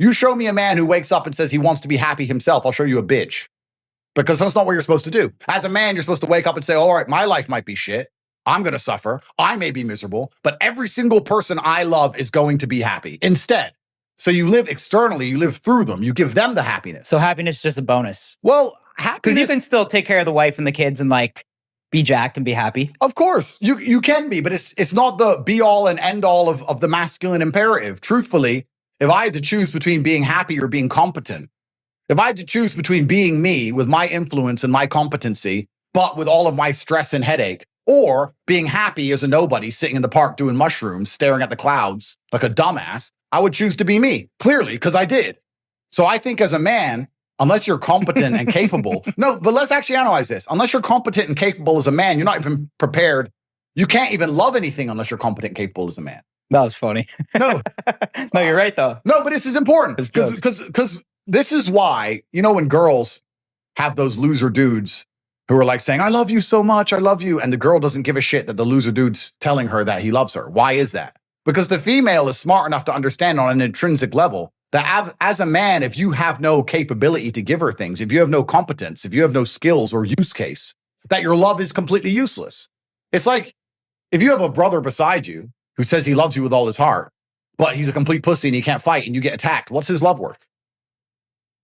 You show me a man who wakes up and says he wants to be happy himself, I'll show you a bitch. Because that's not what you're supposed to do. As a man, you're supposed to wake up and say, all right, my life might be shit. I'm going to suffer. I may be miserable, but every single person I love is going to be happy instead. So you live externally, you live through them, you give them the happiness. So happiness is just a bonus. Well, happiness... Because you can still take care of the wife and the kids and like be jacked and be happy. Of course, you can be, but it's not the be all and end all of the masculine imperative. Truthfully, if I had to choose between being happy or being competent, if I had to choose between being me with my influence and my competency, but with all of my stress and headache, or being happy as a nobody sitting in the park doing mushrooms, staring at the clouds like a dumbass, I would choose to be me, clearly, because I did. So I think as a man, unless you're competent and capable, no, but let's actually analyze this. Unless you're competent and capable as a man, you're not even prepared. You can't even love anything unless you're competent and capable as a man. That was funny. No. No, you're right, though. No, but this is important because this is why, you know, when girls have those loser dudes who are like saying, I love you so much, I love you. And the girl doesn't give a shit that the loser dude's telling her that he loves her. Why is that? Because the female is smart enough to understand on an intrinsic level that as a man, if you have no capability to give her things, if you have no competence, if you have no skills or use case, that your love is completely useless. It's like if you have a brother beside you who says he loves you with all his heart, but he's a complete pussy and he can't fight and you get attacked, what's his love worth?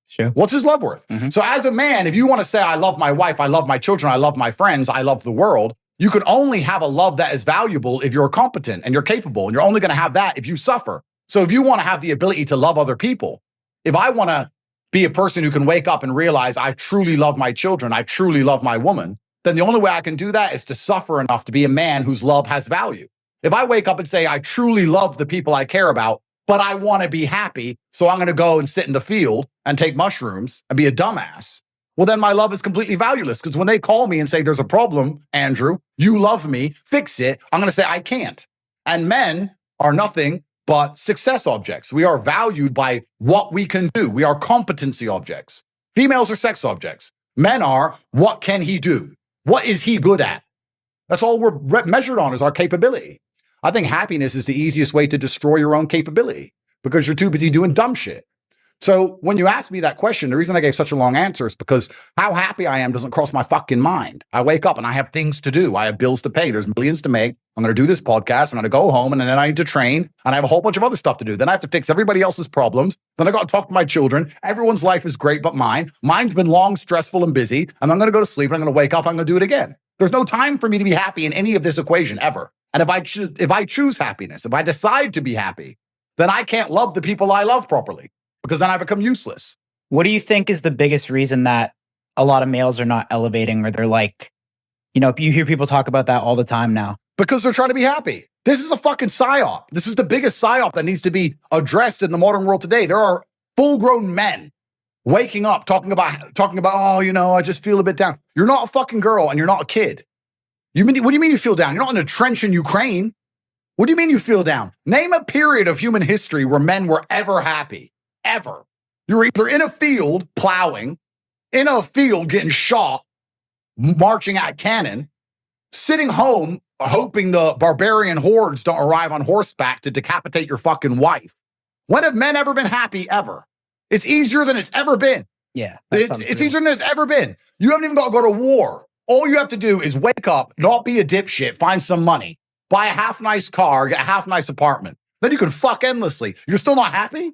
Sure. What's his love worth? Mm-hmm. So as a man, if you want to say, I love my wife, I love my children, I love my friends, I love the world, you can only have a love that is valuable if you're competent and you're capable, and you're only going to have that if you suffer. So if you want to have the ability to love other people, if I want to be a person who can wake up and realize I truly love my children, I truly love my woman, then the only way I can do that is to suffer enough to be a man whose love has value. If I wake up and say, I truly love the people I care about, but I want to be happy, so I'm going to go and sit in the field and take mushrooms and be a dumbass, well, then my love is completely valueless. Because when they call me and say, there's a problem, Andrew, you love me, fix it, I'm going to say, I can't. And men are nothing but success objects. We are valued by what we can do. We are competency objects. Females are sex objects. Men are, what can he do? What is he good at? That's all we're measured on, is our capability. I think happiness is the easiest way to destroy your own capability because you're too busy doing dumb shit. So when you ask me that question, the reason I gave such a long answer is because how happy I am doesn't cross my fucking mind. I wake up and I have things to do. I have bills to pay. There's millions to make. I'm going to do this podcast. I'm going to go home and then I need to train and I have a whole bunch of other stuff to do. Then I have to fix everybody else's problems. Then I got to talk to my children. Everyone's life is great but mine. Mine's been long, stressful, and busy. And I'm going to go to sleep and I'm going to wake up. I'm going to do it again. There's no time for me to be happy in any of this equation ever. And if I choose happiness, if I decide to be happy, then I can't love the people I love properly because then I become useless. What do you think is the biggest reason that a lot of males are not elevating, or they're like, you know, you hear people talk about that all the time now? Because they're trying to be happy. This is a fucking psyop. This is the biggest psyop that needs to be addressed in the modern world today. There are full-grown men waking up talking about, oh, you know, I just feel a bit down. You're not a fucking girl and you're not a kid. What do you mean you feel down? You're not in a trench in Ukraine. What do you mean you feel down? Name a period of human history where men were ever happy. Ever. You're either in a field plowing, in a field getting shot, marching at cannon, sitting home hoping the barbarian hordes don't arrive on horseback to decapitate your fucking wife. When have men ever been happy ever? It's easier than it's ever been. Yeah. It's easier than it's ever been. You haven't even got to go to war. All you have to do is wake up, not be a dipshit, find some money, buy a half-nice car, get a half-nice apartment. Then you can fuck endlessly. You're still not happy?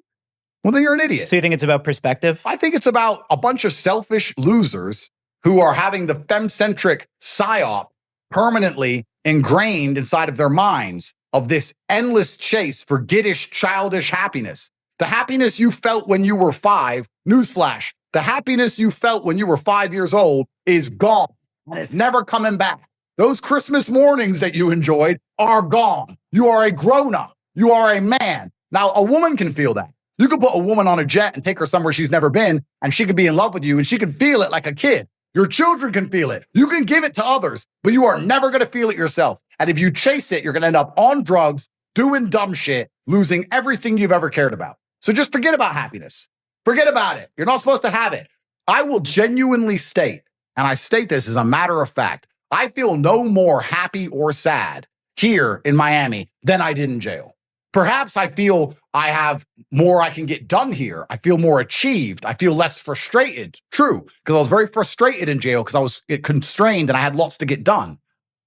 Well, then you're an idiot. So you think it's about perspective? I think it's about a bunch of selfish losers who are having the femme-centric psyop permanently ingrained inside of their minds of this endless chase for giddish, childish happiness. The happiness you felt when you were 5, newsflash, the happiness you felt when you were 5 years old is gone. And it's never coming back. Those Christmas mornings that you enjoyed are gone. You are a grown-up. You are a man. Now, a woman can feel that. You could put a woman on a jet and take her somewhere she's never been, and she could be in love with you, and she can feel it like a kid. Your children can feel it. You can give it to others, but you are never going to feel it yourself. And if you chase it, you're going to end up on drugs, doing dumb shit, losing everything you've ever cared about. So just forget about happiness. Forget about it. You're not supposed to have it. I will genuinely state, and I state this as a matter of fact, I feel no more happy or sad here in Miami than I did in jail. Perhaps I feel I have more I can get done here. I feel more achieved. I feel less frustrated. True, because I was very frustrated in jail because I was constrained and I had lots to get done.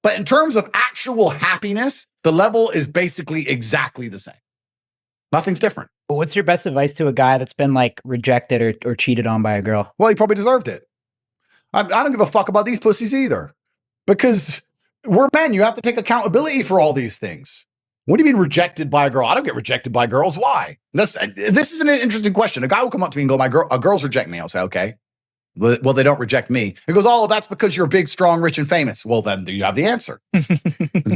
But in terms of actual happiness, the level is basically exactly the same. Nothing's different. But what's your best advice to a guy that's been like rejected or cheated on by a girl? Well, he probably deserved it. I don't give a fuck about these pussies either, because we're men. You have to take accountability for all these things. What do you mean rejected by a girl? I don't get rejected by girls. Why? This is an interesting question. A guy will come up to me and go, girls reject me. I'll say, okay. Well, they don't reject me. He goes, oh, that's because you're big, strong, rich, and famous. Well, then you have the answer.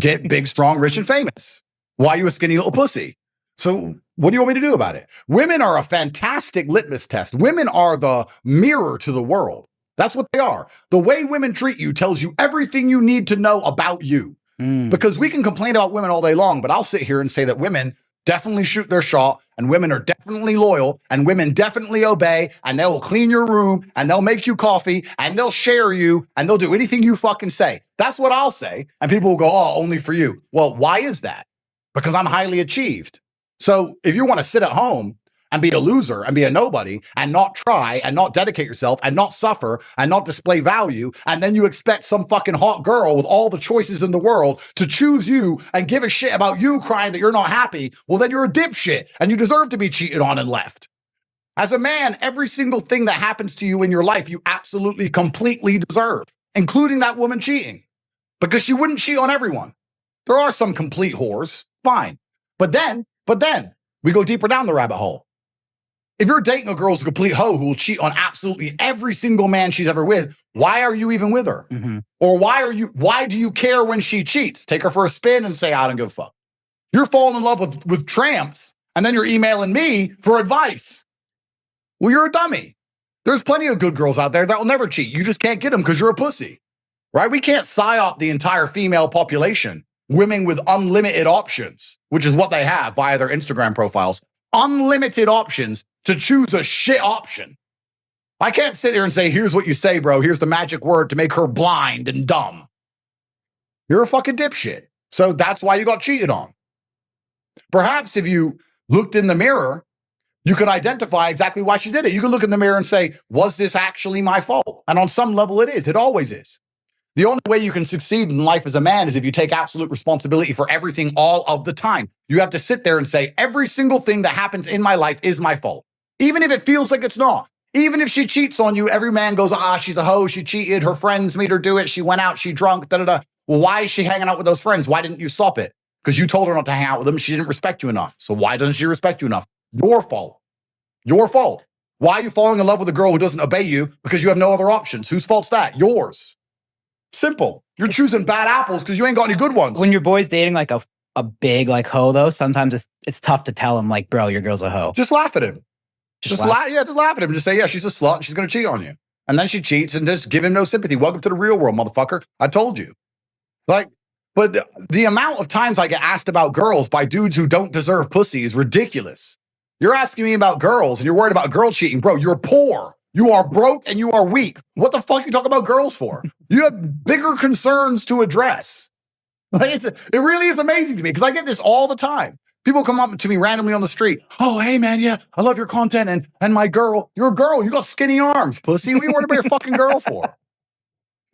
Get big, strong, rich, and famous. Why are you a skinny little pussy? So what do you want me to do about it? Women are a fantastic litmus test. Women are the mirror to the world. That's what they are. The way women treat you tells you everything you need to know about you. Because we can complain about women all day long, but I'll sit here and say that women definitely shoot their shot, and women are definitely loyal, and women definitely obey, and they will clean your room, and they'll make you coffee, and they'll share you, and they'll do anything you fucking say. That's what I'll say. And people will go, oh, only for you. Well, why is that? Because I'm highly achieved. So if you want to sit at home and be a loser and be a nobody and not try and not dedicate yourself and not suffer and not display value, and then you expect some fucking hot girl with all the choices in the world to choose you and give a shit about you crying that you're not happy, well, then you're a dipshit and you deserve to be cheated on and left. As a man, every single thing that happens to you in your life, you absolutely, completely deserve, including that woman cheating, because she wouldn't cheat on everyone. There are some complete whores, fine. But then we go deeper down the rabbit hole. If you're dating a girl who's a complete hoe who will cheat on absolutely every single man she's ever with, why are you even with her? Or why do you care when she cheats? Take her for a spin and say, I don't give a fuck. You're falling in love with tramps, and then you're emailing me for advice. Well, you're a dummy. There's plenty of good girls out there that will never cheat. You just can't get them because you're a pussy, right? We can't psyop the entire female population, women with unlimited options, which is what they have via their Instagram profiles. Unlimited options to choose a shit option. I can't sit there and say, here's what you say, bro. Here's the magic word to make her blind and dumb. You're a fucking dipshit. So that's why you got cheated on. Perhaps if you looked in the mirror, you could identify exactly why she did it. You could look in the mirror and say, was this actually my fault? And on some level it is. It always is. The only way you can succeed in life as a man is if you take absolute responsibility for everything all of the time. You have to sit there and say, every single thing that happens in my life is my fault. Even if it feels like it's not. Even if she cheats on you, every man goes, she's a hoe, she cheated, her friends made her do it, she went out, she drunk, da-da-da. Well, why is she hanging out with those friends? Why didn't you stop it? Because you told her not to hang out with them, she didn't respect you enough. So why doesn't she respect you enough? Your fault. Your fault. Why are you falling in love with a girl who doesn't obey you? Because you have no other options. Whose fault's that? Yours. Simple. You're choosing bad apples because you ain't got any good ones. When your boy's dating like a big like hoe though, sometimes it's tough to tell him like, bro, your girl's a hoe. Just laugh at him. Just laugh at him. Just say, yeah, she's a slut. And she's going to cheat on you. And then she cheats and just give him no sympathy. Welcome to the real world, motherfucker. I told you. Like, but the amount of times I get asked about girls by dudes who don't deserve pussy is ridiculous. You're asking me about girls and you're worried about girl cheating. Bro, you're poor. You are broke and you are weak. What the fuck are you talking about girls for? You have bigger concerns to address. Like it really is amazing to me because I get this all the time. People come up to me randomly on the street. Oh, hey, man, yeah, I love your content. And my girl, you're a girl. You got skinny arms, pussy. What are you worried about your fucking girl for?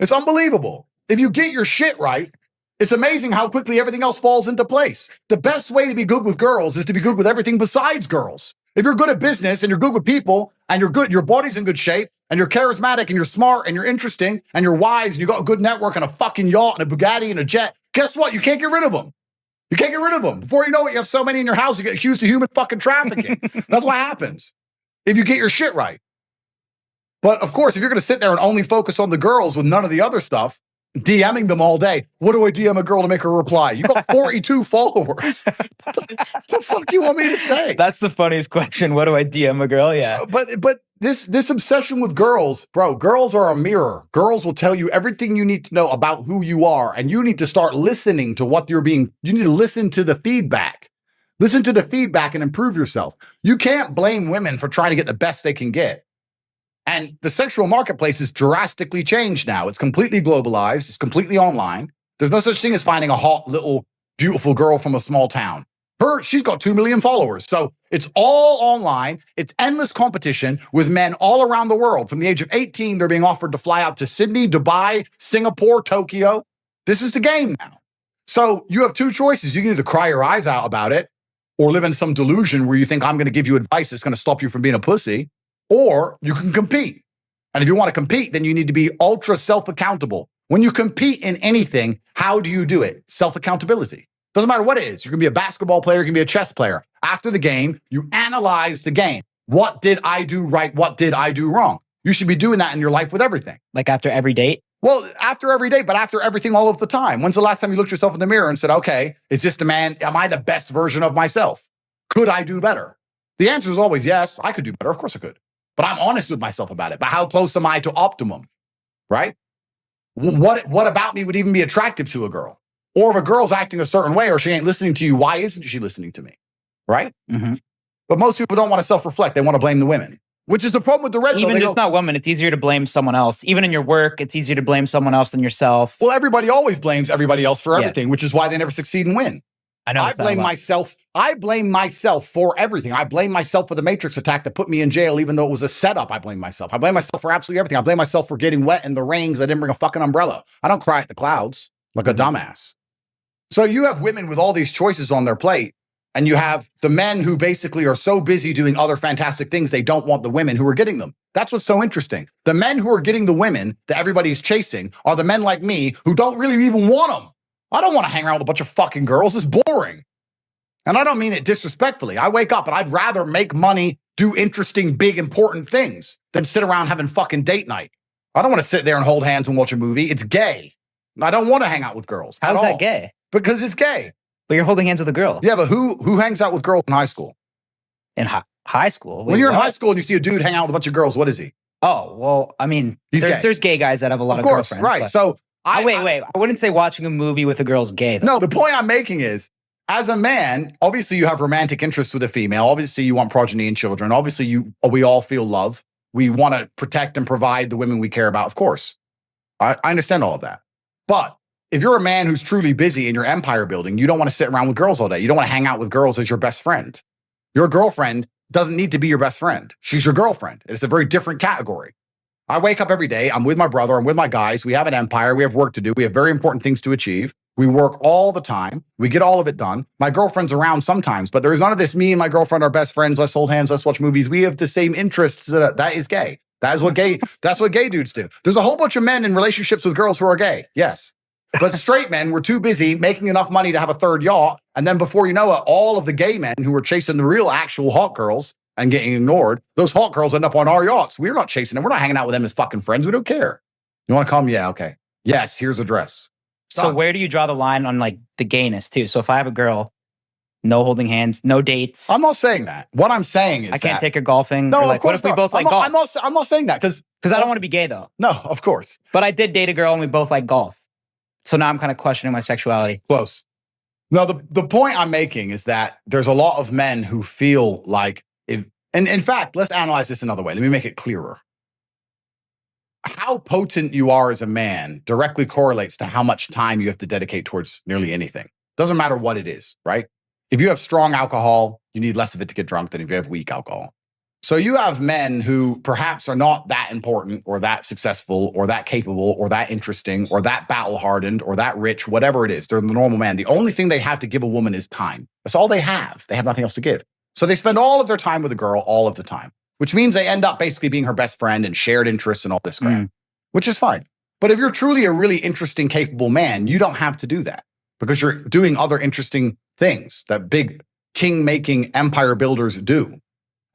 It's unbelievable. If you get your shit right, it's amazing how quickly everything else falls into place. The best way to be good with girls is to be good with everything besides girls. If you're good at business and you're good with people and you're good, your body's in good shape and you're charismatic and you're smart and you're interesting and you're wise and you got a good network and a fucking yacht and a Bugatti and a jet, guess what? You can't get rid of them. You can't get rid of them. Before you know it, you have so many in your house, you get accused of human fucking trafficking. That's what happens if you get your shit right. But of course, if you're going to sit there and only focus on the girls with none of the other stuff, DMing them all day. What do I DM a girl to make her reply? You got 42 followers. What the fuck you want me to say? That's the funniest question. What do I DM a girl? Yeah. But this obsession with girls, bro, girls are a mirror. Girls will tell you everything you need to know about who you are. And you need to start listening to what you need to listen to the feedback. Listen to the feedback and improve yourself. You can't blame women for trying to get the best they can get. And the sexual marketplace is drastically changed now. It's completely globalized. It's completely online. There's no such thing as finding a hot, little, beautiful girl from a small town. She's got 2 million followers. So it's all online. It's endless competition with men all around the world. From the age of 18, they're being offered to fly out to Sydney, Dubai, Singapore, Tokyo. This is the game now. So you have two choices. You can either cry your eyes out about it or live in some delusion where you think I'm going to give you advice that's going to stop you from being a pussy, or you can compete. And if you want to compete, then you need to be ultra self-accountable. When you compete in anything, how do you do it? Self-accountability. Doesn't matter what it is. You can be a basketball player, you can be a chess player. After the game, you analyze the game. What did I do right? What did I do wrong? You should be doing that in your life with everything. Like after every date? Well, after every day, but after everything all of the time. When's the last time you looked yourself in the mirror and said, okay, is this the man? Am I the best version of myself? Could I do better? The answer is always yes, I could do better. Of course I could. But I'm honest with myself about it. But how close am I to optimum, right? What about me would even be attractive to a girl? Or if a girl's acting a certain way or she ain't listening to you, why isn't she listening to me, right? Mm-hmm. But most people don't want to self-reflect. They want to blame the women, which is the problem with the red pill. Even just not women, it's easier to blame someone else. Even in your work, it's easier to blame someone else than yourself. Well, everybody always blames everybody else for everything, which is why they never succeed and win. I blame myself. I blame myself for everything. I blame myself for the Matrix attack that put me in jail, even though it was a setup. I blame myself. I blame myself for absolutely everything. I blame myself for getting wet in the rain because I didn't bring a fucking umbrella. I don't cry at the clouds like a dumbass. So you have women with all these choices on their plate, and you have the men who basically are so busy doing other fantastic things, they don't want the women who are getting them. That's what's so interesting. The men who are getting the women that everybody's chasing are the men like me who don't really even want them. I don't want to hang around with a bunch of fucking girls. It's boring. And I don't mean it disrespectfully. I wake up and I'd rather make money, do interesting, big, important things than sit around having fucking date night. I don't want to sit there and hold hands and watch a movie. It's gay. I don't want to hang out with girls. How's that gay? Because it's gay. But you're holding hands with a girl. Yeah, but who hangs out with girls in high school? In high school? When you're in high school and you see a dude hang out with a bunch of girls, what is he? Oh, well, I mean, there's gay guys that have a lot of girlfriends. Right. But... So wait. I wouldn't say watching a movie with a girl's gay, though. No, the point I'm making is, as a man, obviously you have romantic interests with a female. Obviously you want progeny and children. Obviously we all feel love. We want to protect and provide the women we care about, of course. I understand all of that. But if you're a man who's truly busy in your empire building, you don't want to sit around with girls all day. You don't want to hang out with girls as your best friend. Your girlfriend doesn't need to be your best friend. She's your girlfriend. It's a very different category. I wake up every day. I'm with my brother. I'm with my guys. We have an empire. We have work to do. We have very important things to achieve. We work all the time. We get all of it done. My girlfriend's around sometimes, but there's none of this, me and my girlfriend are best friends. Let's hold hands. Let's watch movies. We have the same interests. That is gay. That's what gay dudes do. There's a whole bunch of men in relationships with girls who are gay. Yes. But straight men were too busy making enough money to have a third yacht. And then before you know it, all of the gay men who were chasing the real actual hot girls and getting ignored, those hot girls end up on our yachts. We're not chasing them. We're not hanging out with them as fucking friends. We don't care. You want to come? Yeah, okay. Yes, here's a dress. So where do you draw the line on like the gayness too? So if I have a girl, no holding hands, no dates. I'm not saying that. What I'm saying is I can't take her golfing. No, like, of course what if we not. both like golf? I'm not saying that because I don't want to be gay though. No, of course. But I did date a girl and we both like golf. So now I'm kind of questioning my sexuality. Close. No, the point I'm making is that there's a lot of men who feel like and in fact, let's analyze this another way. Let me make it clearer. How potent you are as a man directly correlates to how much time you have to dedicate towards nearly anything. Doesn't matter what it is, right? If you have strong alcohol, you need less of it to get drunk than if you have weak alcohol. So you have men who perhaps are not that important or that successful or that capable or that interesting or that battle-hardened or that rich, whatever it is. They're the normal man. The only thing they have to give a woman is time. That's all they have. They have nothing else to give. So they spend all of their time with a girl all of the time, which means they end up basically being her best friend and shared interests and all this crap, which is fine. But if you're truly a really interesting, capable man, you don't have to do that because you're doing other interesting things that big king-making empire builders do.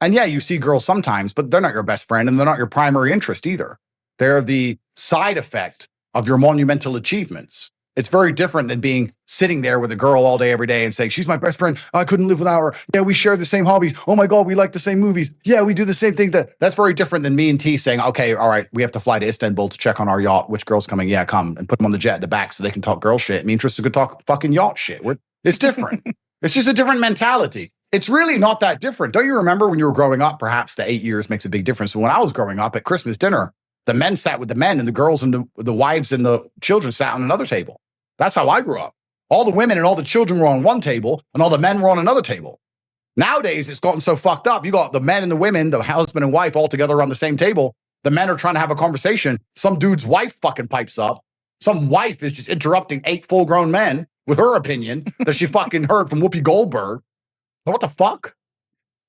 And yeah, you see girls sometimes, but they're not your best friend and they're not your primary interest either. They're the side effect of your monumental achievements. It's very different than sitting there with a girl all day, every day and saying, she's my best friend. I couldn't live without her. Yeah, we share the same hobbies. Oh my God, we like the same movies. Yeah, we do the same thing. That's very different than me and T saying, okay, all right, we have to fly to Istanbul to check on our yacht. Which girl's coming? Yeah, come. And put them on the jet at the back so they can talk girl shit. Me and Tristan could talk fucking yacht shit. It's different. It's just a different mentality. It's really not that different. Don't you remember when you were growing up, perhaps the 8 years makes a big difference. So when I was growing up at Christmas dinner, the men sat with the men and the girls and the wives and the children sat on another table. That's how I grew up. All the women and all the children were on one table, and all the men were on another table. Nowadays, it's gotten so fucked up. You got the men and the women, the husband and wife, all together on the same table. The men are trying to have a conversation. Some dude's wife fucking pipes up. Some wife is just interrupting 8 full-grown men with her opinion that she fucking heard from Whoopi Goldberg. What the fuck?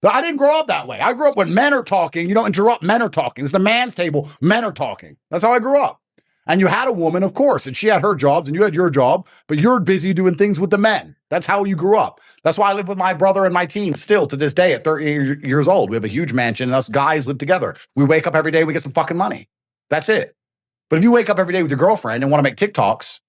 I didn't grow up that way. I grew up when men are talking. You don't interrupt, men are talking. It's the man's table. Men are talking. That's how I grew up. And you had a woman, of course, and she had her jobs and you had your job, but you're busy doing things with the men. That's how you grew up. That's why I live with my brother and my team still to this day at 30 years old. We have a huge mansion and us guys live together. We wake up every day, we get some fucking money. That's it. But if you wake up every day with your girlfriend and want to make TikToks,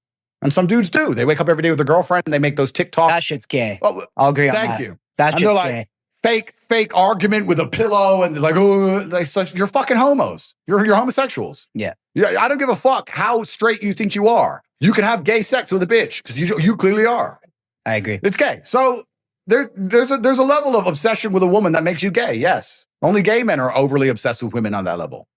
and some dudes do, they wake up every day with their girlfriend and they make those TikToks. That shit's gay. Oh, I'll agree on that. thank you. That And shit's they're gay. like, fake argument with a pillow and like, oh, you're fucking homos. You're homosexuals. Yeah. Yeah, I don't give a fuck how straight you think you are. You can have gay sex with a bitch because you clearly are. I agree. It's gay. So there's a level of obsession with a woman that makes you gay. Yes, only gay men are overly obsessed with women on that level.